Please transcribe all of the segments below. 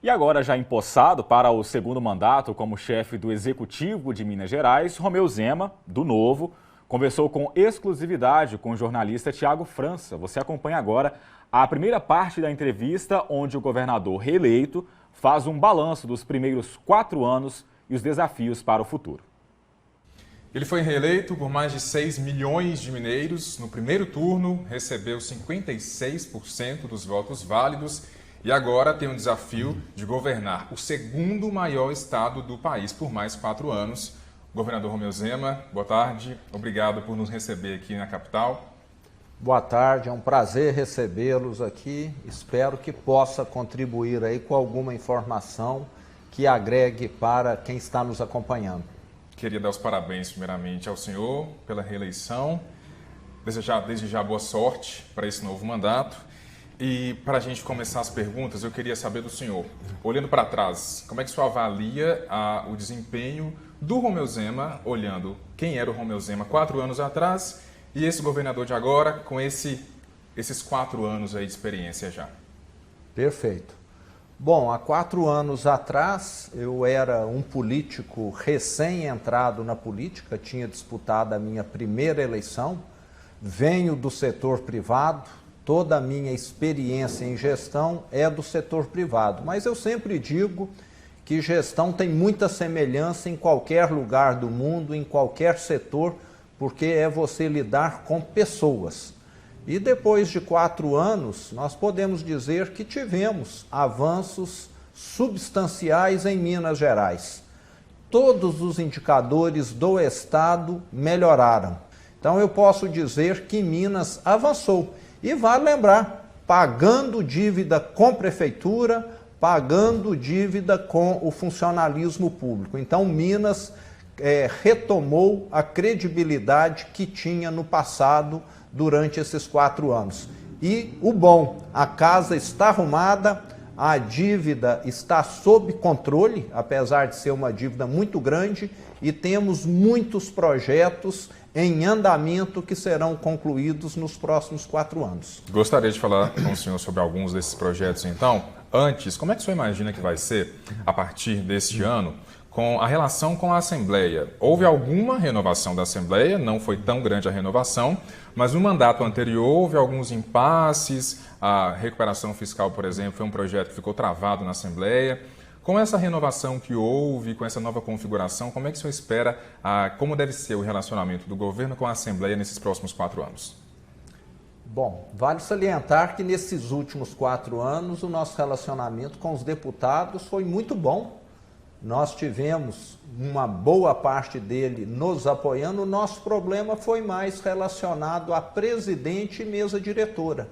E agora, já empossado para o segundo mandato como chefe do Executivo de Minas Gerais, Romeu Zema, do Novo, conversou com exclusividade com o jornalista Tiago França. Você acompanha agora a primeira parte da entrevista, onde o governador reeleito faz um balanço dos primeiros 4 anos e os desafios para o futuro. Ele foi reeleito por mais de 6 milhões de mineiros. No primeiro turno, recebeu 56% dos votos válidos e agora tem o desafio de governar o segundo maior estado do país por mais 4 anos. Governador Romeu Zema, boa tarde. Obrigado por nos receber aqui na capital. Boa tarde, é um prazer recebê-los aqui. Espero que possa contribuir aí com alguma informação que agregue para quem está nos acompanhando. Queria dar os parabéns, primeiramente, ao senhor pela reeleição. Desejar desde já boa sorte para esse novo mandato. E para a gente começar as perguntas, eu queria saber do senhor, olhando para trás, como é que o senhor avalia o desempenho do Romeu Zema, olhando quem era o Romeu Zema 4 anos atrás e esse governador de agora, com esses 4 anos aí de experiência já? Perfeito. Bom, há 4 anos atrás eu era um político recém-entrado na política, tinha disputado a minha primeira eleição, venho do setor privado, toda a minha experiência em gestão é do setor privado, mas eu sempre digo que gestão tem muita semelhança em qualquer lugar do mundo, em qualquer setor, porque é você lidar com pessoas. E depois de 4 anos, nós podemos dizer que tivemos avanços substanciais em Minas Gerais. Todos os indicadores do Estado melhoraram. Então eu posso dizer que Minas avançou. E vale lembrar, pagando dívida com prefeitura, pagando dívida com o funcionalismo público. Então Minas retomou a credibilidade que tinha no passado durante esses 4 anos. E o bom, a casa está arrumada, a dívida está sob controle, apesar de ser uma dívida muito grande, e temos muitos projetos em andamento que serão concluídos nos próximos 4 anos. Gostaria de falar com o senhor sobre alguns desses projetos, então. Antes, como é que o senhor imagina que vai ser, a partir deste ano, com a relação com a Assembleia? Houve alguma renovação da Assembleia, não foi tão grande a renovação, mas no mandato anterior houve alguns impasses, a recuperação fiscal, por exemplo, foi um projeto que ficou travado na Assembleia. Com essa renovação que houve, com essa nova configuração, como é que o senhor espera, como deve ser o relacionamento do governo com a Assembleia nesses próximos 4 anos? Bom, vale salientar que nesses últimos 4 anos o nosso relacionamento com os deputados foi muito bom. Nós tivemos uma boa parte dele nos apoiando. O nosso problema foi mais relacionado a presidente e mesa diretora,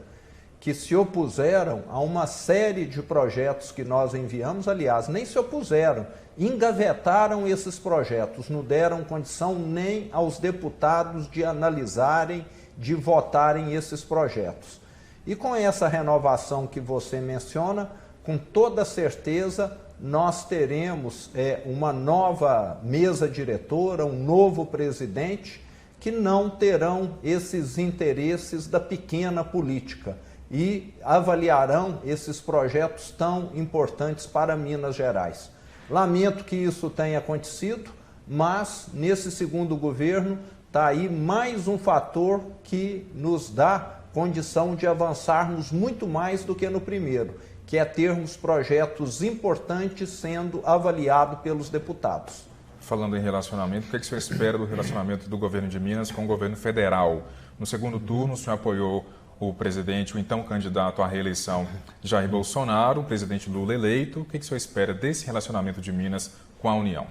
que se opuseram a uma série de projetos que nós enviamos. Aliás, nem se opuseram, engavetaram esses projetos, não deram condição nem aos deputados de analisarem, de votarem esses projetos. E com essa renovação que você menciona, com toda certeza, nós teremos uma nova mesa diretora, um novo presidente, que não terão esses interesses da pequena política e avaliarão esses projetos tão importantes para Minas Gerais. Lamento que isso tenha acontecido, mas nesse segundo governo está aí mais um fator que nos dá condição de avançarmos muito mais do que no primeiro, que é termos projetos importantes sendo avaliados pelos deputados. Falando em relacionamento, o que o senhor espera do relacionamento do governo de Minas com o governo federal? No segundo turno, o senhor apoiou o presidente, o então candidato à reeleição, Jair Bolsonaro, o presidente Lula eleito. O que o senhor espera desse relacionamento de Minas com a União?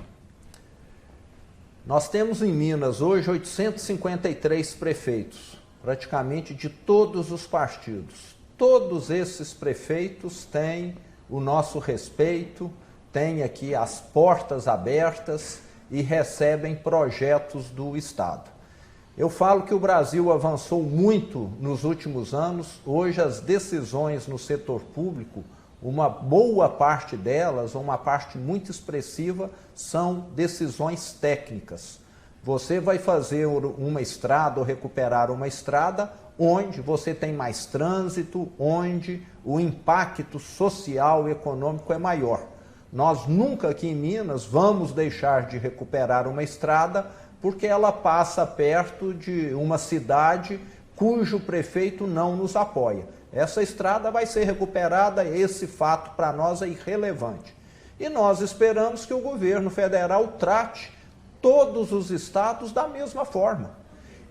Nós temos em Minas hoje 853 prefeitos, praticamente de todos os partidos. Todos esses prefeitos têm o nosso respeito, têm aqui as portas abertas e recebem projetos do Estado. Eu falo que o Brasil avançou muito nos últimos anos. Hoje as decisões no setor público, uma boa parte delas, uma parte muito expressiva, são decisões técnicas. Você vai fazer uma estrada ou recuperar uma estrada onde você tem mais trânsito, onde o impacto social e econômico é maior. Nós nunca aqui em Minas vamos deixar de recuperar uma estrada porque ela passa perto de uma cidade cujo prefeito não nos apoia. Essa estrada vai ser recuperada, esse fato para nós é irrelevante. E nós esperamos que o governo federal trate todos os estados da mesma forma.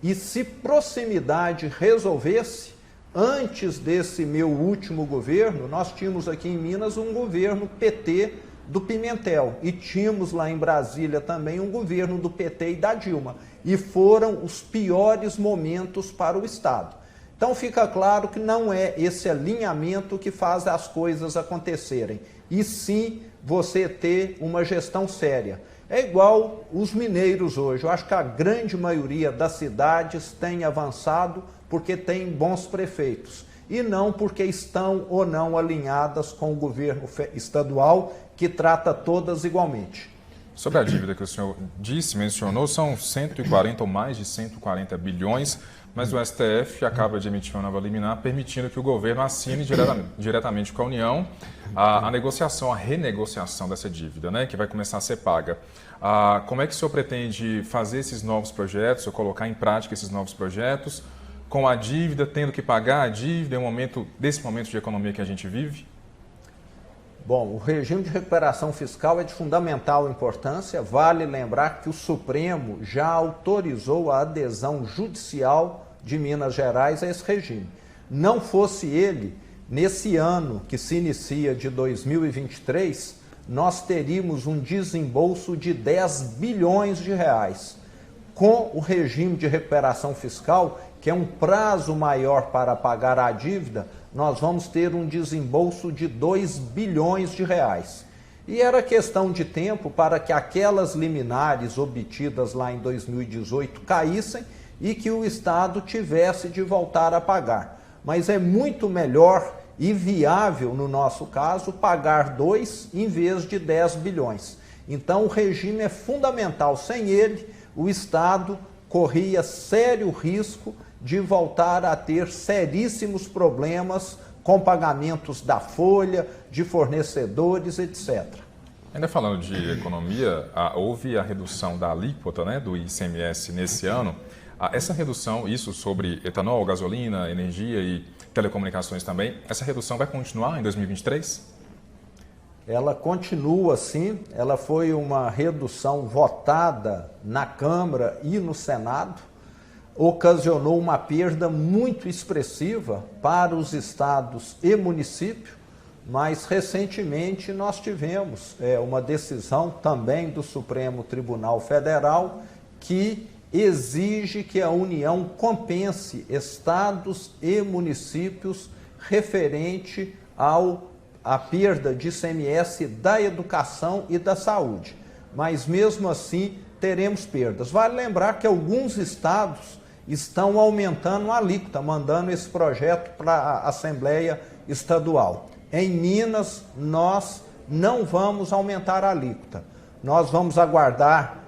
E se proximidade resolvesse, antes desse meu último governo, nós tínhamos aqui em Minas um governo PT do Pimentel e tínhamos lá em Brasília também um governo do PT e da Dilma. E foram os piores momentos para o estado. Então fica claro que não é esse alinhamento que faz as coisas acontecerem, e sim você ter uma gestão séria. É igual os mineiros hoje. Eu acho que a grande maioria das cidades tem avançado porque tem bons prefeitos e não porque estão ou não alinhadas com o governo estadual, que trata todas igualmente. Sobre a dívida que o senhor mencionou, são 140 ou mais de 140 bilhões, mas o STF acaba de emitir uma nova liminar permitindo que o governo assine diretamente com a União a negociação, a renegociação dessa dívida, né, que vai começar a ser paga. Como é que o senhor pretende fazer esses novos projetos, ou colocar em prática esses novos projetos, com a dívida, tendo que pagar a dívida desse momento de economia que a gente vive? Bom, o regime de recuperação fiscal é de fundamental importância. Vale lembrar que o Supremo já autorizou a adesão judicial de Minas Gerais a esse regime. Não fosse ele, nesse ano que se inicia de 2023, nós teríamos um desembolso de 10 bilhões de reais. Com o regime de recuperação fiscal, que é um prazo maior para pagar a dívida, nós vamos ter um desembolso de 2 bilhões de reais. E era questão de tempo para que aquelas liminares obtidas lá em 2018 caíssem e que o Estado tivesse de voltar a pagar. Mas é muito melhor e viável, no nosso caso, pagar 2 em vez de 10 bilhões. Então o regime é fundamental. Sem ele, o Estado corria sério risco de voltar a ter seríssimos problemas com pagamentos da folha, de fornecedores, etc. Ainda falando de economia, houve a redução da alíquota, né, do ICMS nesse ano. Essa redução, isso sobre etanol, gasolina, energia e telecomunicações também, essa redução vai continuar em 2023? Ela continua sim, ela foi uma redução votada na Câmara e no Senado, ocasionou uma perda muito expressiva para os estados e municípios, mas recentemente nós tivemos uma decisão também do Supremo Tribunal Federal que exige que a União compense estados e municípios referente à perda de ICMS da educação e da saúde. Mas mesmo assim teremos perdas. Vale lembrar que alguns estados estão aumentando a alíquota, mandando esse projeto para a Assembleia Estadual. Em Minas, nós não vamos aumentar a alíquota. Nós vamos aguardar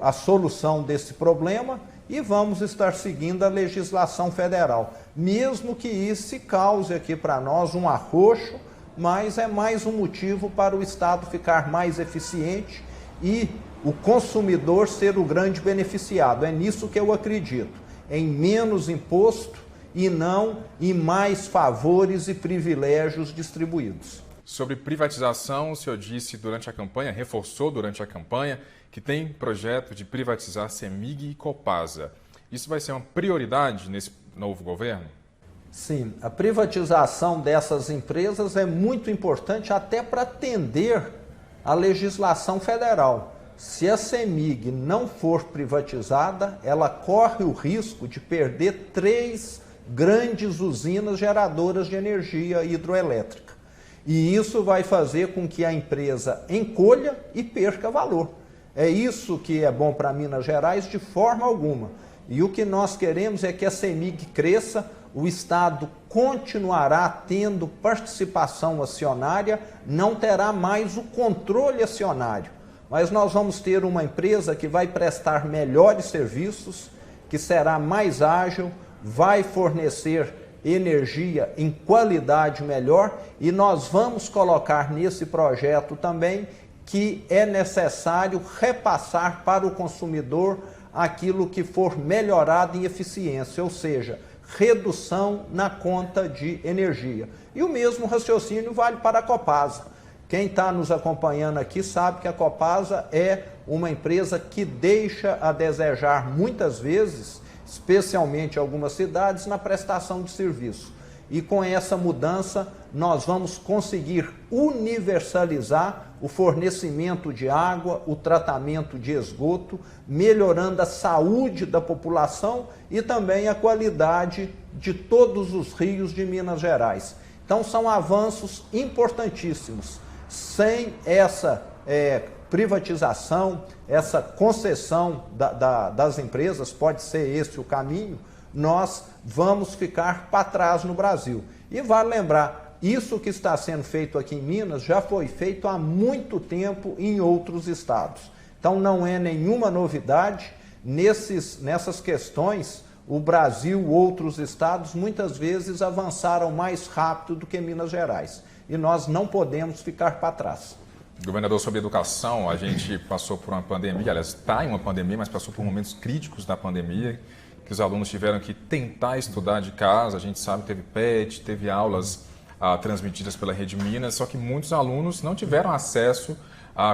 a solução desse problema e vamos estar seguindo a legislação federal. Mesmo que isso cause aqui para nós um arroxo, mas é mais um motivo para o Estado ficar mais eficiente e o consumidor ser o grande beneficiado. É nisso que eu acredito, em menos imposto e não em mais favores e privilégios distribuídos. Sobre privatização, o senhor disse durante a campanha, reforçou durante a campanha, que tem projeto de privatizar CEMIG e Copasa. Isso vai ser uma prioridade nesse novo governo? Sim, a privatização dessas empresas é muito importante até para atender a legislação federal. Se a CEMIG não for privatizada, ela corre o risco de perder 3 grandes usinas geradoras de energia hidroelétrica. E isso vai fazer com que a empresa encolha e perca valor. É isso que é bom para Minas Gerais de forma alguma. E o que nós queremos é que a CEMIG cresça, o Estado continuará tendo participação acionária, não terá mais o controle acionário. mas nós vamos ter uma empresa que vai prestar melhores serviços, que será mais ágil, vai fornecer energia em qualidade melhor, e nós vamos colocar nesse projeto também que é necessário repassar para o consumidor aquilo que for melhorado em eficiência, ou seja, redução na conta de energia. E o mesmo raciocínio vale para a Copasa. Quem está nos acompanhando aqui sabe que a Copasa é uma empresa que deixa a desejar muitas vezes, especialmente em algumas cidades, na prestação de serviço. E com essa mudança, nós vamos conseguir universalizar o fornecimento de água, o tratamento de esgoto, melhorando a saúde da população e também a qualidade de todos os rios de Minas Gerais. Então, são avanços importantíssimos. Sem essa privatização, essa concessão das empresas, pode ser esse o caminho, nós vamos ficar para trás no Brasil. E vale lembrar, isso que está sendo feito aqui em Minas já foi feito há muito tempo em outros estados. Então não é nenhuma novidade. Nessas questões, o Brasil, outros estados, muitas vezes avançaram mais rápido do que Minas Gerais. E nós não podemos ficar para trás. Governador, sobre educação, a gente passou por uma pandemia, aliás, está em uma pandemia, mas passou por momentos críticos da pandemia, que os alunos tiveram que tentar estudar de casa. A gente sabe que teve PET, teve aulas transmitidas pela Rede Minas, só que muitos alunos não tiveram acesso,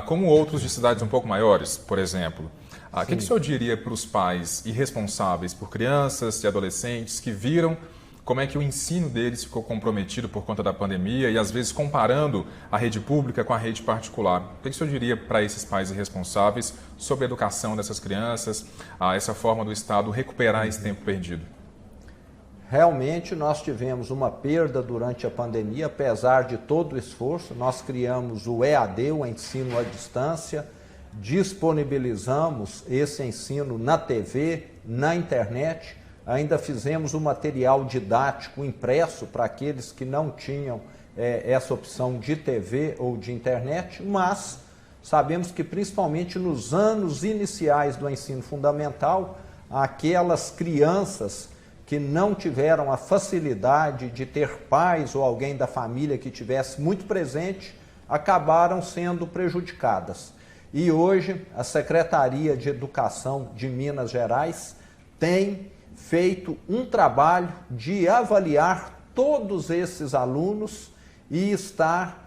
como outros de cidades um pouco maiores, por exemplo. O que o senhor diria para os pais irresponsáveis por crianças e adolescentes que viram como é que o ensino deles ficou comprometido por conta da pandemia e, às vezes, comparando a rede pública com a rede particular? O que o senhor diria para esses pais irresponsáveis sobre a educação dessas crianças, essa forma do Estado recuperar esse tempo perdido? Realmente, nós tivemos uma perda durante a pandemia, apesar de todo o esforço. Nós criamos o EAD, o ensino à distância, disponibilizamos esse ensino na TV, na internet, ainda fizemos um material didático impresso para aqueles que não tinham essa opção de TV ou de internet, mas sabemos que principalmente nos anos iniciais do ensino fundamental, aquelas crianças que não tiveram a facilidade de ter pais ou alguém da família que tivesse muito presente, acabaram sendo prejudicadas. E hoje a Secretaria de Educação de Minas Gerais tem feito um trabalho de avaliar todos esses alunos e está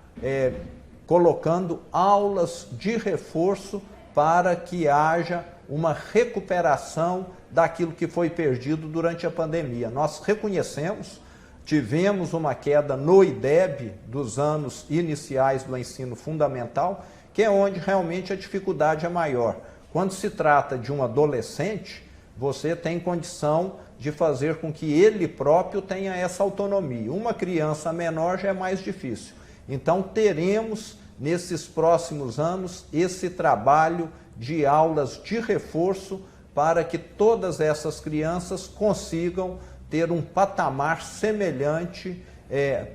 colocando aulas de reforço para que haja uma recuperação daquilo que foi perdido durante a pandemia. Nós reconhecemos, tivemos uma queda no IDEB dos anos iniciais do ensino fundamental, que é onde realmente a dificuldade é maior. Quando se trata de um adolescente, você tem condição de fazer com que ele próprio tenha essa autonomia. Uma criança menor já é mais difícil. Então, teremos, nesses próximos anos, esse trabalho de aulas de reforço para que todas essas crianças consigam ter um patamar semelhante,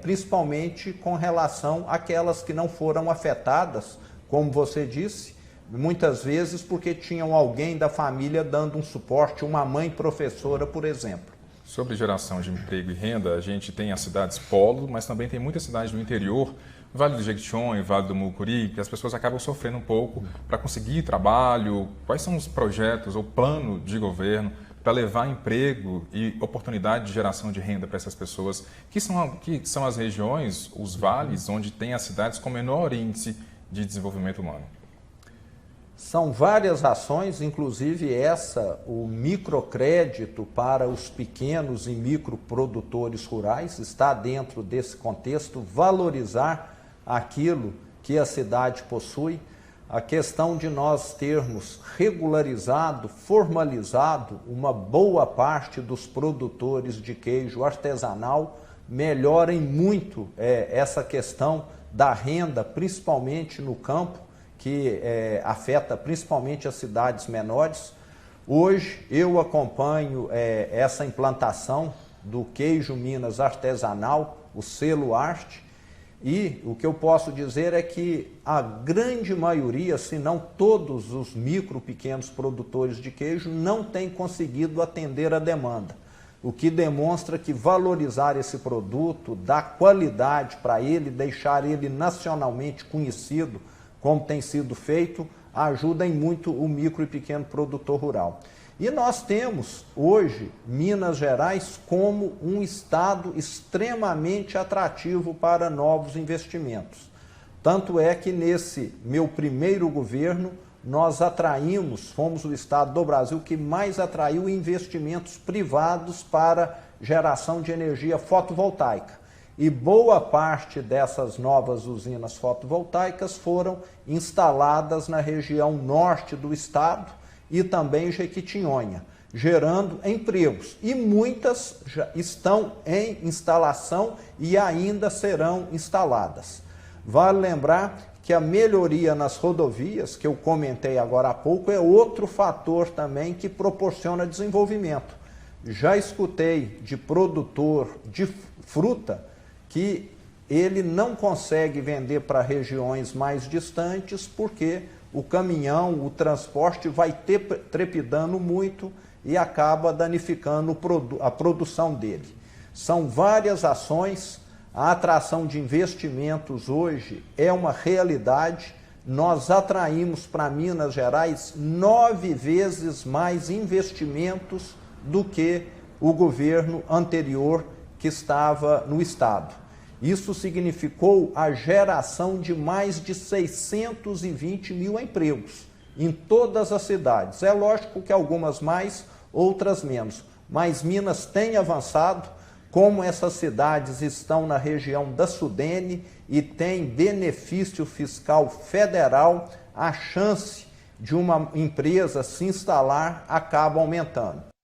principalmente com relação àquelas que não foram afetadas, como você disse, muitas vezes porque tinham alguém da família dando um suporte, uma mãe professora, por exemplo. Sobre geração de emprego e renda, a gente tem as cidades polo, mas também tem muitas cidades do interior, Vale do Jequitinhonha, Vale do Mucuri, que as pessoas acabam sofrendo um pouco para conseguir trabalho. Quais são os projetos ou plano de governo para levar emprego e oportunidade de geração de renda para essas pessoas, que são as regiões, os vales, onde tem as cidades com menor índice de desenvolvimento humano? São várias ações, inclusive o microcrédito para os pequenos e microprodutores rurais, está dentro desse contexto, valorizar aquilo que a cidade possui. A questão de nós termos regularizado, formalizado uma boa parte dos produtores de queijo artesanal, melhorem muito essa questão da renda, principalmente no campo, que afeta principalmente as cidades menores. Hoje eu acompanho essa implantação do queijo Minas artesanal, o selo Arte, E o que eu posso dizer é que a grande maioria, se não todos os micro, pequenos produtores de queijo não têm conseguido atender a demanda. O que demonstra que valorizar esse produto, dar qualidade para ele, deixar ele nacionalmente conhecido, como tem sido feito, ajuda em muito o micro e pequeno produtor rural. E nós temos hoje Minas Gerais como um estado extremamente atrativo para novos investimentos. Tanto é que nesse meu primeiro governo nós fomos o estado do Brasil que mais atraiu investimentos privados para geração de energia fotovoltaica. E boa parte dessas novas usinas fotovoltaicas foram instaladas na região norte do estado e também em Jequitinhonha, gerando empregos. E muitas já estão em instalação e ainda serão instaladas. Vale lembrar que a melhoria nas rodovias, que eu comentei agora há pouco, é outro fator também que proporciona desenvolvimento. Já escutei de produtor de fruta que ele não consegue vender para regiões mais distantes porque o caminhão, o transporte vai trepidando muito e acaba danificando a produção dele. São várias ações, a atração de investimentos hoje é uma realidade. Nós atraímos para Minas Gerais 9 vezes mais investimentos do que o governo anterior que estava no estado. Isso significou a geração de mais de 620 mil empregos em todas as cidades. É lógico que algumas mais, outras menos, mas Minas tem avançado. Como essas cidades estão na região da Sudene e tem benefício fiscal federal, a chance de uma empresa se instalar acaba aumentando.